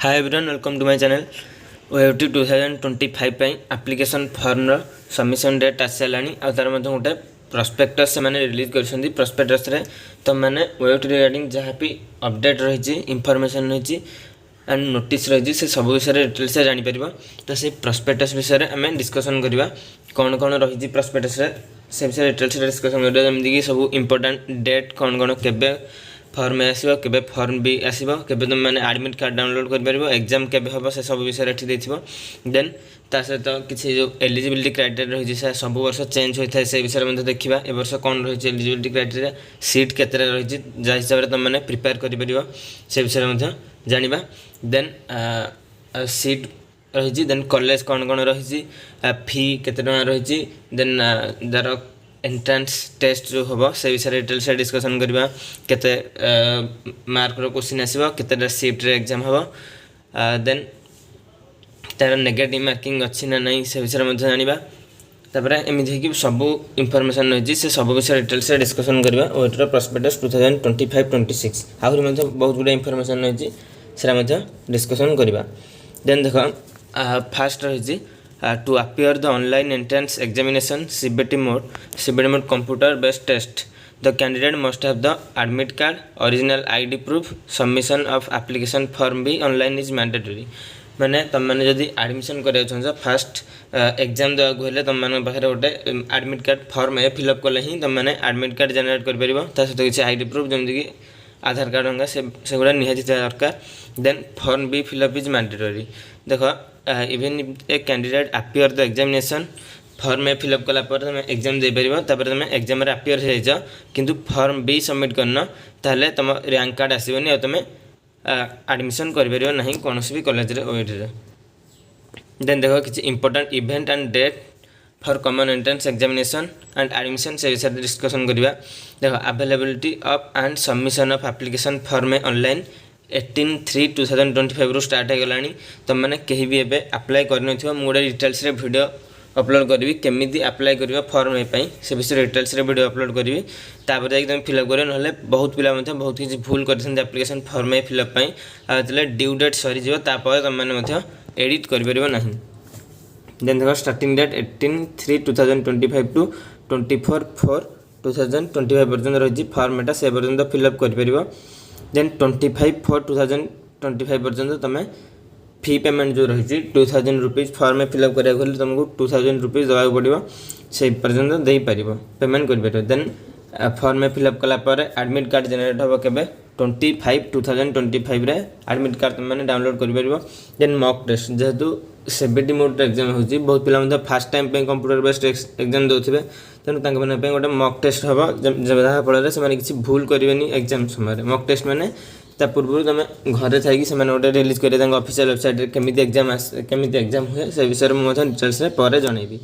Hi everyone welcome to my channel OAT 2025 ପାଇଁ application ଫର୍ମର submission date ଆସିସାରିଲାଣି ଆଉ ତାର ମଧ୍ୟ ଗୋଟେ ପ୍ରସ୍ପେକ୍ଟସ୍ ସେମାନେ ରିଲିଜ୍ କରିଛନ୍ତି। ପ୍ରସ୍ପେକ୍ଟସ୍ରେ ତୁମମାନେ ଓଏଟି ରିଗାର୍ଡ଼ିଂ ଯାହା ବି ଅପଡ଼େଟ୍ ରହିଛି ଇନଫର୍ମେସନ୍ ରହିଛି ଆଣ୍ଡ ନୋଟିସ୍ ରହିଛି ସେ ସବୁ ବିଷୟରେ ଡିଟେଲ୍ସରେ ଜାଣିପାରିବ। ତ ସେ ପ୍ରସ୍ପେକ୍ଟସ୍ ବିଷୟରେ ଆମେ ଡିସ୍କସନ୍ କରିବା କ'ଣ କ'ଣ ରହିଛି ପ୍ରସ୍ପେକ୍ଟସ୍ରେ ସେ ବିଷୟରେ ଡିଟେଲ୍ସରେ ଡିସ୍କସନ୍ କରିବା ଯେମିତିକି ସବୁ ଇମ୍ପୋର୍ଟାଣ୍ଟ ଡେଟ୍ କ'ଣ କେବେ फर्म आसो के फर्म भी आसो के तुम मैंने आडमिट कार्ड डाउनलोड कर एग्जाम के हम से सब विषय ये देन ता सहित किसी जो एलिजिबिलिटी क्राइटेरिया रही है सब वर्ष चेंज होता है से विषय देखा ए वर्ष कौन रही है एलिजिबिलिटी क्राइटेरिया सीट केते रही जहाँ हिसाब से तुम मैंने प्रिपेयर कर से विषय जाना देन सीट रही देन कॉलेज कौन कौन रही फी केते रही देन दर एंट्रांस टेस्ट जो हम से विषय डिटेल से डिस्कसन करवा केते मार्क रो क्वेश्चन आसीबो केते शिफ्ट रे एग्जाम हम देन तार नेगेटिव मार्किंग अच्छी ना नहीं से विषय में जाना तापर एमती कि सब इनफॉरमेशन रही से सब विषय डिटेल से डिस्कसन करवा ओएटर प्रॉस्पेक्टस 2025-26 आहरी बहुत गुड इनफॉरमेशन रही से डिस्कसन करवा देन देख फास्ट रही to appear the online entrance examination CBT mode computer based test the candidate must have the admit card original ID proof submission of application form भी online is mandatory माने तुम मैंने जदि admission कर fast exam देवा हेल्ले तुम मान पाखे गोटे admit card form a fill up कले ही तुम मैंने एडमिट कार्ड जेनेट कर सहित किसी आईडी प्रूफ जमीक आधार कार्ड होगा से गुड़ा निहाती दरकार देन फॉर्म भी फिलअप इज मैंडेटरी देख even a candidate appear the examination form a fill up कलापर तुम एग्जाम दे पार तुम एग्जाम अपियर हो किंतु फॉर्म बी सबमिट करना ताहले तुम रैंक कार्ड आसोनी और तुम एडमिशन कर ना कौन भी कॉलेज ओएटी देन देख किसी important event and date for common entrance examination and admission से विषय डिस्कसन करवा देख availability of and submission of application form online 18/3/2025 रु स्टार्ट हो गलानी तुम मैंने कहीं भी एबे अप्लाई करन थियो मु गोटे डिटेल्स रे वीडियो अपलोड करबी केमिति अप्लाई करबा फॉर्म ए पई से विषय डिटेल्स रे वीडियो अपलोड करबी तापर जाई तुम फिलअप करे नहले बहुत पिला मध्ये बहुत किछि भूल करछन एप्लिकेशन फॉर्म ए फिलअप पई आतले ड्यू डेट सरी जिवो तापर तुम मैंने मध्ये एडिट कर परिबो नाही देन देखो स्टार्टिंग डेट 18/3/2025 टू 24/4/2025 पर्यंत रही फॉर्म एटा से पर्यंत फिलअप कर परिबो देन 25/4/2025 पर्यंत तुम फी पेमेंट जो रही 2000 रुपीज फॉर्म में फिलअप कराया तुमको 2000 रुपीज देवा पड़ो से पर्यंत दे पार पेमेंट कर देन फॉर्म में फिलअप कलापर एडमिट कार्ड जेनेट हम के 25/2025 एडमिट कार्ड तुम मैंने डाउनलोड कर देन मॉक टेस्ट जेहेतु सीबीटी मोड एग्जाम हो बहुत पिला फास्ट टाइम पे कंप्यूटर बेस्ड एग्जाम दौथे तेणु गोटे मॉक टेस्ट हम जहाँ फल से किसी भूल करेंगे एग्जाम समय मॉक टेस्ट मैंने पूर्व तुम घर थी गोटे रिलीज करेंगे ऑफिशियल वेबसाइट केमी एग्जाम हुए से विषय में डिटेल्स पर जनइबी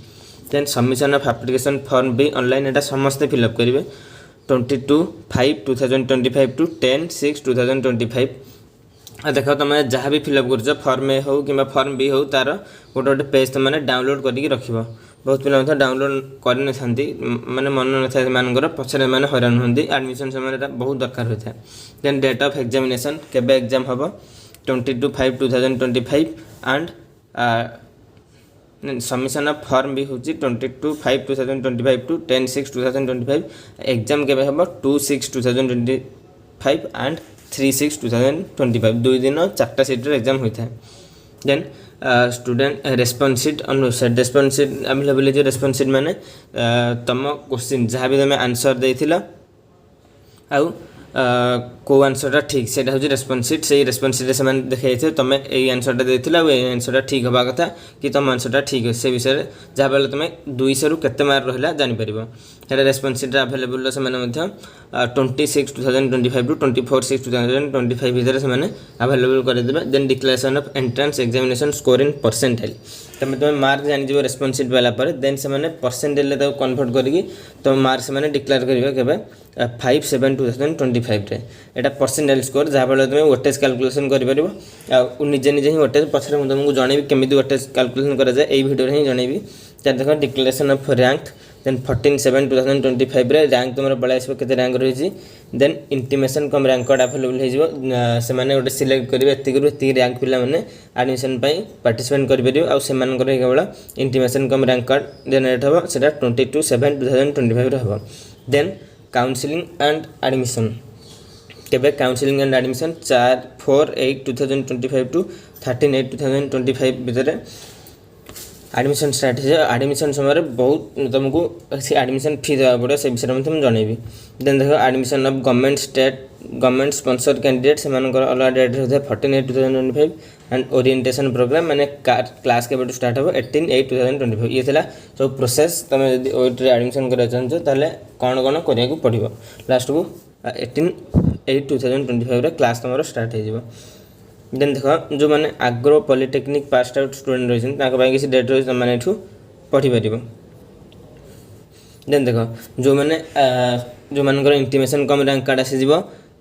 then submission of application form भी ऑनलाइन एटा समस्ते फिलअप करेंगे 22/5/2025 टू 10/6/2025 देख तुम जहाँ भी फिलअप कर फॉर्म ए हो कि फॉर्म बी हो तार गोटे गोटे पेज तुम डाउनलोड करके रख बहुत पिला डाउनलोड करना माने मन न था पछरे मैंने हैरान होती एडमिशन समय बहुत दरकार होता है देन डेट ऑफ एग्जामिनेशन केबे एग्जाम हम 22/5/2025 एंड सबमिशन ऑफ फॉर्म भी हूँ 22/5/2025 टू 10/6/2025 एग्जाम केबे हम 2/6/2025 एंड 3/6/2025 दुई दिन 4टा सीट्र एग्जाम होता है देन स्टूडेंट रेस्पॉन्स शीट अनुसार response sheet available response sheet माने तुम क्वेश्चन जहाँ भी तुम आंसर देथिला आउ को आंसरटा ठीक से हूँ रेस्पॉन्स शीट से रेस्पॉन्स शीट से देखा तुम ये आंसरटा देथिला ये आंसरटा ठीक हवा कथा कि तुम आंसरटा ठीक है से विषय जहाँ बेले तुम 200 रु केते मार्क रहा जापर है रेस्पॉन्स शीट अवेलेबल से 26/2025 टू 24/6/2025 भितर से अवेलेबल करदे then declaration of entrance examination score in percentile तुम मार्क जानी रेस्पॉन्स शीट वाला देन से परसेंटेज कन्वर्ट करके तुम मार्क से डिक्लेयर करेंगे 5/7/2025 एटा परसेंटाइल स्कोर जहाँ फल तुम वेटेज कैलकुलेशन कर निजे निजे ही वेटेज पछरे तुमको जनइबी केमी वेटेज कैलकुलेशन कराए भिडियो ही जनइबी देख डिक्लेरेशन ऑफ रैंक देन 14/7/2025 रे रैंक तुम पड़े आसो केते रैंक रही देन इंटीमेशन कम रैंक कार्ड अवेलेबल हो से गोटे सिलेक्ट करेंगे एति रैंक पिला मैंने एडमिशन पार्टिसिपेट करेंगे आउ से केवल इंटीमेशन कम रैंक कार्ड जेनेट हम से 22/7/2025 हम देन काउंसलिंग एंड एडमिशन केबे काउंसलिंग एंड एडमिशन 4/8/2025 टू 13/8/2025 भितर एडमिशन स्टार्ट है एडमिशन समय बहुत तुमको एडमिशन फी देवा पड़ो से विषय में तुम जनइबी देन देख admission of government sponsor candidate से अलग डेट होता है 14/8/2025 एंड ओरिएंटेशन प्रोग्राम माने क्लास के स्टार्ट हो 18/8/2025 ये थिला सब प्रोसेस तुम यदि ओइट एडमिशन करा चाहछो ताले कौन कौन करिया को पड़िबो लास्ट को 18/8/2025 रे क्लास तुम स्टार्ट हो जिवो देन देख जो मैंने आग्रो पॉलिटेक्निक पास आउट स्टूडेंट रही किसी डेट रही मैंने ये पढ़ी पार देन देख जो मैंने जो मानकर इंटीमेशन कम रैंक कार्ड आसीज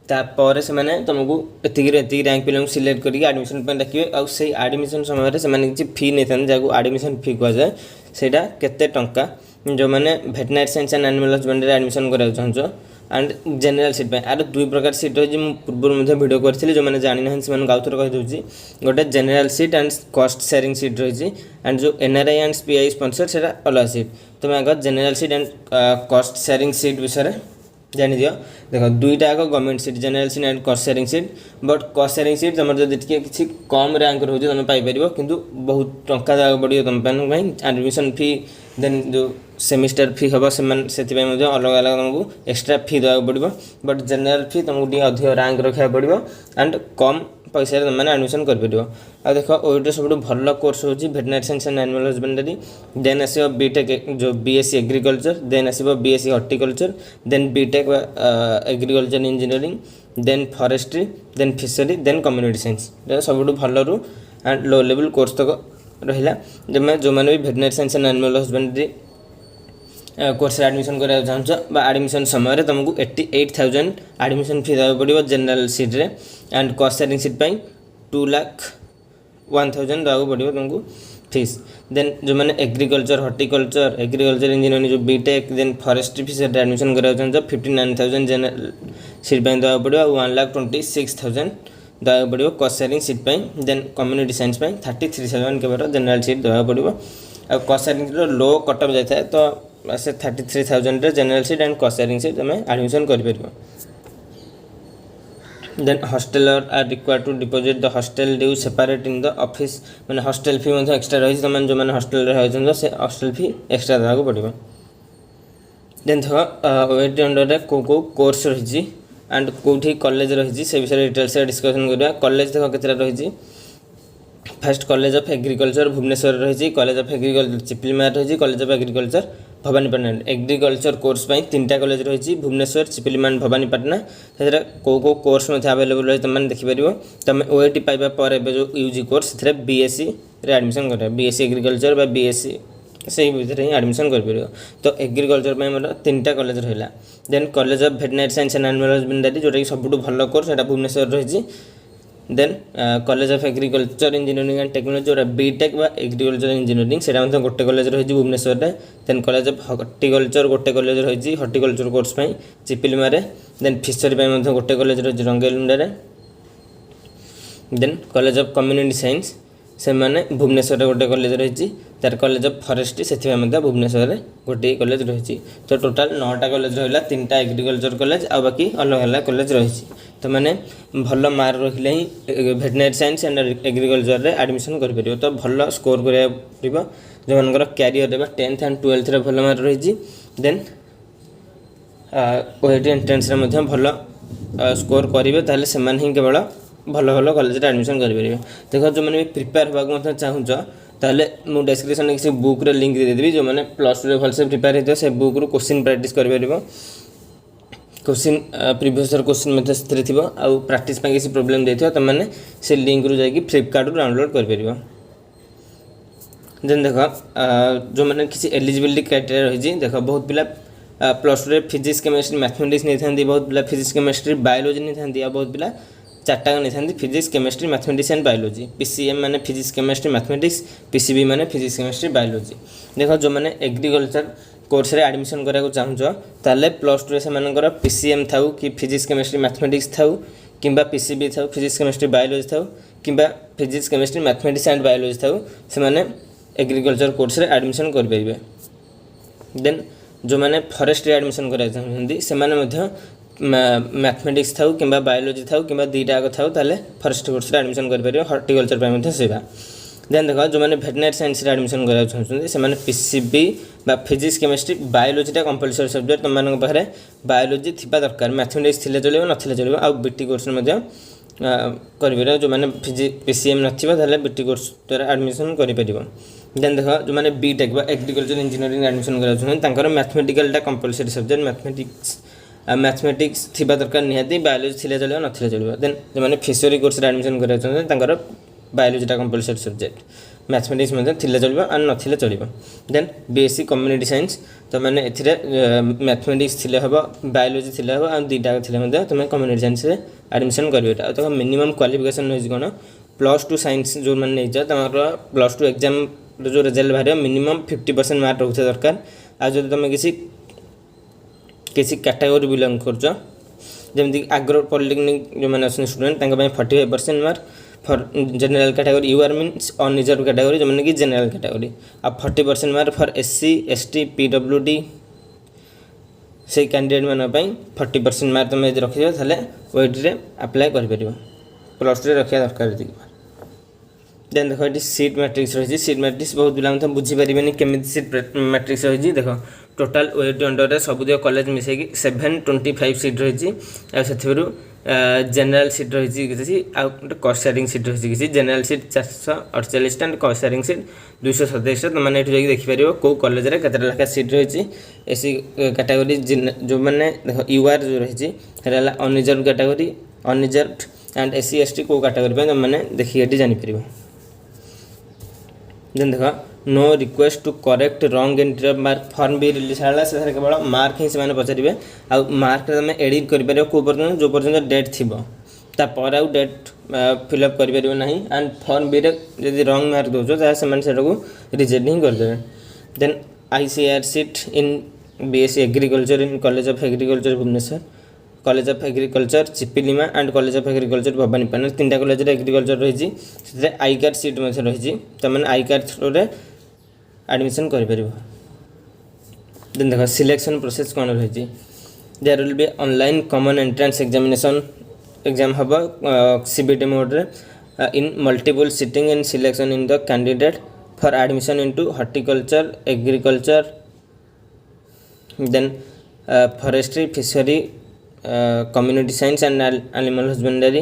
तापर से तुमको एति रैंक पिला सिलेक्ट करके एडमिशन डाकिए आउ से एडमिशन समय से किसी फी नहीं था जहाँ एडमिशन फी कहुए से केते टंका जो मैंने veterinary science and animal husbandry admission करा चाहूँ एंड जनरल सीट आर दुई प्रकार सीट रही पूर्व भिडियो करी जो मैंने जानी ना से आउथर कहीदे गोटे general seat and cost sharing seat रही एंड जो एनआरआई एंड पीआई स्पॉन्सर से अलग सीट तुम आग general seat and cost sharing seat विषय जानी दियो देख दुईटा आग government seat general seat and cost sharing seat but cost sharing seat तुम जब किसी कम रैंक रोचे तुम पाइपर किंतु बहुत टंका देवाक पड़ो तुम एडमिशन फी देन जो सेमिस्टर फी हम से अलग अलग तुमको एक्सट्रा फी देवाक पड़ो बट जनरल फी तुमको अधिक रैंक रखा पड़ो एंड कम पैसा तुमने एडमिशन कर आ देख ओइटर सब भल कोर्स हो veterinary science and animal husbandry then आसो बीटेक जो बीएससी एग्रीकल्चर देन आसो BSc horticulture then BTech agriculture engineering then forestry then fishery then community science सब भल रू एंड लो लेवल कोर्स तक रहा जो मैंने भी veterinary science and animal husbandry course admission कराया चाहूँ एडमिशन समय तुमको 88,000 एडमिशन फी देवा पड़ो जनरल सीट रे एंड कॉस्ट शेयरिंग सीट 2,01,000 देवा पड़ो तुमको फीस देन जो मैंने एग्रीकल्चर हॉर्टिकल्चर इंजीनियरिंग जो BTech then forestry fishery admission कराया चाहूँ 59,000 जनरल सीट देवा पड़ो 1,26,000 देवा पड़ो cost sharing seat then community science 33,000 के जनरल सीट देवा पड़ो आ कॉस्ट शेयरिंग लो कटअप जाए तो से 33,000 general seat and cost sharing seat तुम एडमिशन कर then hostellers are required to deposit the hostel due separate in the office मैंने हॉस्टेल फी एक्सट्रा रही तुम जो मैंने हॉस्टेल रही से हॉस्टेल फी एक्सट्रा देवाक पड़ो देन देख ओएटी अंडर को कोर्स रही एंड कौटी कॉलेज रही से विषय डिटेल्स डिस्कसन करवा कॉलेज देख केतटा रही first college of agriculture Bhubaneswar रही कॉलेज ऑफ एग्रीकल्चर चिपिलीमार रही college of agriculture Bhawanipatna agriculture course 3टा कॉलेज रही भुवनेश्वर चिपिलीमान भवानीपाटना से कौ कोर्स अवेलेबल रही तुमने देखिपर तुम ओएटी पाइबा पर जो यूजी कोर्स से बीएससी एडमिशन कर बीएससी एग्रीकल्चर बीएससी से भितर ही एडमिशन कर तो एग्रीकल्चर मोर 3टा कॉलेज रहा then college of veterinary science and animal husbandry जोटा कि सब भल कोर्स है भुवनेश्वर रही then college of agriculture engineering and technology जोटा बीटेक एग्रीकल्चर इंजीनियरिंग से गोटे कॉलेज रही Bhubaneswar then college of horticulture गोटे कॉलेज रही हॉर्टिकल्चर कोर्स चिपिलीमारे देन फिशरी गोटे कॉलेज रही Rangeilunda then college of community science से मैंने भुवनेश्वर गोटे कॉलेज रही तार कॉलेज ऑफ फॉरेस्ट्री से भुवनेश्वर गोटे कॉलेज रही तो टोटाल 9टा कॉलेज रहा 3टा एग्रीकल्चर कॉलेज आ बाकी अलग अलग कॉलेज रही तो मैंने भल मार्क रखिले ही वेटनरी साइंस एंड एग्रीकल्चर रे एडमिशन कर तो भल स्कोर करा पड़ो जो मनकर कैरियर रे 10th एंड 12th रे भल मार्क रही देन ओएटी एंट्रेंस रे भल स्कोर करेंगे ताहले से ही केवल भल भल कॉलेज एडमिशन करेंगे देख जो मैंने प्रिपेयर होगा चाहूँ ताहले मु डिस्क्रिप्शन में किसी बुक रे लिंक दे देबी जो मैंने प्लस टू भलसे प्रिपेयर होता से बुक रू क्वेश्चन प्रैक्टिस कर क्वेश्चन प्रीवियस क्वेश्चन से थी आउ प्रैक्टिस किसी प्रोब्लेम देथिबा त मैंने से लिंक रू जाकि फ्लिपकार्ट डाउनलोड कर देन देख जो मैंने किसी एलिजिबिलिटी क्राइटेरिया रही देख बहुत पिला plus two physics chemistry mathematics नहीं था बहुत पिला फिजिक्स केमिस्ट्री बायोलॉजी नहीं था बहुत पिला 4टा नहीं था physics chemistry mathematics and biology PCM माने फिजिक्स केमिस्ट्री मैथमेटिक्स पीसीबी माने फिजिक्स केमिस्ट्री बायोलॉजी देख जो मैंने एग्रीकल्चर कोर्स रे एडमिशन करा चाहूँच ताले +2 से पीसीएम थाउ कि फिजिक्स केमिस्ट्री मैथमेटिक्स थाउ किंबा पीसीबी थाउ फिजिक्स केमिस्ट्री बायोलॉजी थाउ किंबा physics chemistry mathematics and biology थाउ से माने एग्रीकल्चर कोर्स रे एडमिशन कर पाइबे। देन जो माने फॉरेस्ट रे एडमिशन करा चाहते से माने मैथमेटिक्स थाउ किंबा बायोलॉजी थाउ किंबा दुईटा थाउ ताले फॉरेस्ट कोर्स रे एडमिशन कर पारिबे। हॉर्टिकल्चर पे मध्य सेवा। देन देखो जो मैंने भेटनरी साइंस रे एडमिशन करा चाहते से माने पीसीबी बा फिजिक्स केमिस्ट्री बायोलॉजी टा कंपलसरी सब्जेक्ट तुम मानक पाखरे बायोलॉजी थिबा दरकार मैथमेटिक्स थिले चलिबो नथिले चलिबो आ बीटी कोर्स मध्य करिबे जो माने फिजिक्स पीसीएम नथिबो ताले बीटी कोर्स द्वारा एडमिशन करि परिबो। देन देखो जो माने बीटेक बा एग्रीकल्चर इंजीनियरिंग एडमिशन करा चाहते तांकर मैथमेटिकल टा कंपलसरी सब्जेक्ट मैथमेटिक्स थिबा दरकार निहाती बायोलॉजी थिले चलिबो नथिले चलिबो। देन जो माने फिशरी कोर्स रे एडमिशन करा चाहते तांकर बायोलॉजी टा कंपलसरी सब्जेक्ट मैथमेटिक्स मध्य थिले चलिबो आ नथिले चलिबो। देन बीएससी कम्युनिटी साइंस तो माने एथिरे मैथमेटिक्स थिले हबो बायोलॉजी थिले हबो आ दुईटा थिले मध्य तुम कम्युनिटी साइंस रे एडमिशन करियो। तो मिनिमम क्वालिफिकेशन होइज कोन +2 साइंस जो माने नै जा तमरो +2 एग्जाम जो रिजल्ट बाहर मिनिमम 50% मार्क रहउथे दरकार। आ जो तुम किसी कैटेगरी बिलोंग करछो जेमति एग्रो पॉलिटेक्निक जो माने असन स्टूडेंट तांका पय 45% mark for general category you are means unreserved category जो माने कि जनरल कैटेगरी आ 40% mark for SC ST PWD से कैंडिडेट मान पय 40% मार्क तुम यदि रखियो थाले ओइट रे अप्लाई कर परिबो। +2 रे रखिया दरकार दिक। देन देखो ये सीट मैट्रिक्स रही। सीट मैट्रिक्स बहुत पिला मतलब बुझी पारिबेनी केमिति सीट मैट्रिक्स रही। देखो टोटाल ओएटी अंडर रे सब कॉलेज मिसे कि 725 सीट रही आ सेथिरु जनरल सीट रही किसी आ कॉस्ट शेयरिंग सीट रही किसी general seat 448 and cost sharing seat 227। तुम मैंने ये देखिपर कौ कॉलेज रे केते लाखा सीट रही। एसी कैटेगरी जो मैंने देखो यूआर जो रही unreserved category unreserved and SC ST कौ कैटेगरी तुम मैंने देखिए जापर। देन देखो no request to correct wrong entry of mark form भी रिलीज है से केवल मार्क ही से पचारे आ मार्क तुम एडिट कर कौ पर्यटन जो पर्यटन डेट थी तापर आउ डेट फिलअप कर ना एंड फॉर्म बी रे रॉन्ग मार्क दौर से रिजेक्ट ही करदे। Then ICR seat in BSc agriculture in college of agriculture Bhubaneswar college of agriculture Chiplima and college of agriculture Bhawanipatna 3टा कॉलेज रे एग्रीकल्चर रही से आई कार्ड सीट रही तो मैंने आई कार्ड थ्रू रे एडमिशन कर परिबो। देन देखो सिलेक्शन प्रोसेस कौन रही। There will be online common entrance exam हबो सीबीटी मोड रे in multiple sitting and selection in the candidate for admission into horticulture agriculture then forestry fishery community science and animal husbandry.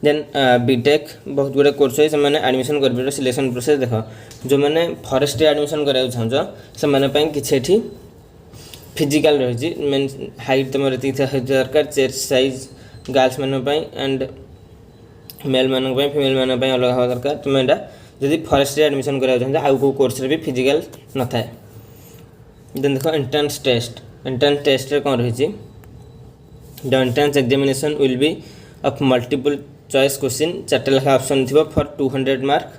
Then BTech बहुत गुड़े course है से admission कर selection process. देख जो मैंने फॉरेस्ट एडमिशन करा चाहछ से किसी फिजिकल रही मीन हाइट तुम दरकार चेस्ट साइज गर्ल्स मान एंड मेल मान फीमेल मान अलग हवा दरकार तुम एटा जदि फॉरेस्ट एडमिशन करा चाहछ आउ को कोर्स रे भी फिजिकल न थाए। देन देखो एंट्रेंस टेस्ट रे कौन रही। The entrance examination will be of multiple choice question 4टा लेखा ऑप्शन थी for 200 mark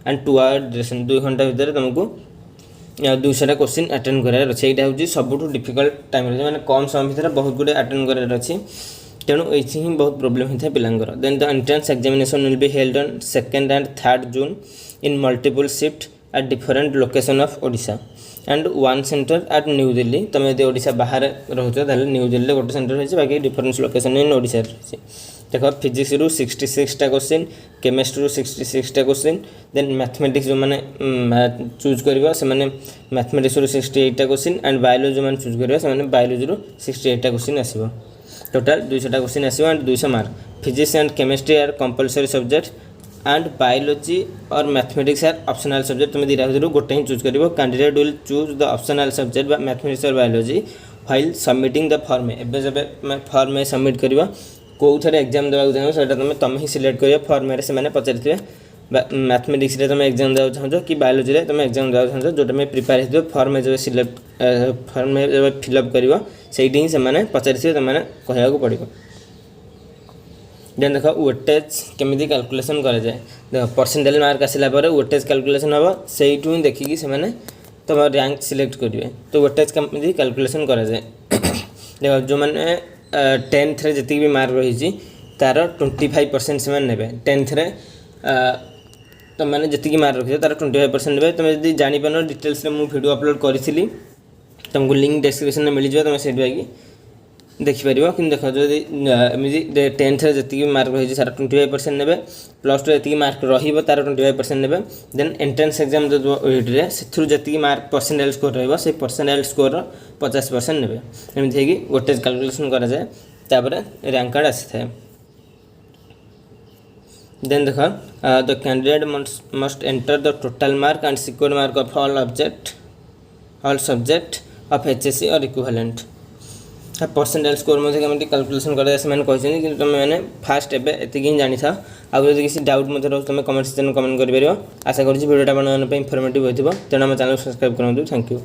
and 2 hour duration 2 घंटा भितर तुमको 200टा क्वेश्चन अटेंड करार अच्छे। यहाँ हूँ सबुठ डिफिकल्ट टाइम रही मैंने कम समय भितर बहुत गुड़े अटेंड करार अच्छी तेणु ये ही बहुत प्रोब्लेम होता है पिलांकर। Then the entrance examination will be held on 2nd and 3rd June in multiple shift at different location of Odisha and 1 centre at new Delhi. तुम यदि ओडिशा बाहर रोच न्यू दिल्ली गोटे सेंटर रही बाकी डिफरेंट लोकेशन इन ओडिशा रही। देखो फिजिक्स रु 66टा क्वेश्चन केमिस्ट्री रु 66टा क्वेश्चन देन मैथमेटिक्स जो मैंने चूज कर से मैथमेटिक्स रु 68टा क्वेश्चन एंड बायोलॉजी जो मैंने चूज कर से बायोलॉजी रु 68टा क्वेश्चन आसो टोटाल 200टा क्वेश्चन आसो and 200 mark. Physics and chemistry are compulsory subject and biology और मैथमेटिक्स आर ऑप्शनल सब्जेक्ट। तुम दुईटा भितर गोटे ही चूज कर candidate will choose the optional subject mathematics और biology while submitting the form. एबे जब फॉर्म में सबमिट कर कौ थे एग्जाम देवाक चाहो तुम ही सिलेक्ट कर फॉर्म से पचारे मैथमेटिक्स तुम एग्जाम देवाक चाहो कि बायोलॉजी तुम एग्जाम देवाक चाहो जोटा में प्रिपेयर हो फॉर्म जब सिलेक्ट फॉर्म में जब फिलअप कर ही से पचारे तुमने कहवा पड़ो। देन देख वेटेज केमी कैलकुलेसन कराए देख परसेंटेज मार्क आसला वेटेज कैलकुलेसन हम से देखिकी से तुम रैंक सिलेक्ट करेंगे तो वेटेज कमी कैलकुलेसन कराए देख जो मैंने 10th रे जी भी मार्क रही तार 25% से ने 10th रे तुम मैंने जी मार्क रखी तार 25% ने तुम जब जापार डिटेल्स में मुझे वीडियो अपलोड करी तुमको लिंक डिस्क्रिप्शन में मिल जाए तुम से देखिपर कि देख जदि 10th रे जी मार्क रही सारा 25% ने प्लस टू जी मार्क रही तार 25% ने देन एंट्रेंस एग्जाम जो वीडियो से जी मार्क परसेंटाइल स्कोर रही से परसेंटाइल स्कोर 50% ने एमती वेटेज कैलकुलेसन कराए तापर रैंक कार्ड आसी था देन देख the candidate must enter the total mark and secured mark of all subject of HSC और इक्विवेलेंट परसेंटाइल स्कोर मध्य कैलकुलेसन कराए से कहते तुम मैंने फास्ट एति ही जानी था आगे किसी डाउट मत रोज तुम कमेंट सेक्शन में कमेंट कर आशा करूँ वीडियोटा आपको इनफर्मेटिव होती तेणु आम चैनल सब्सक्राइब करूँ थैंक यू।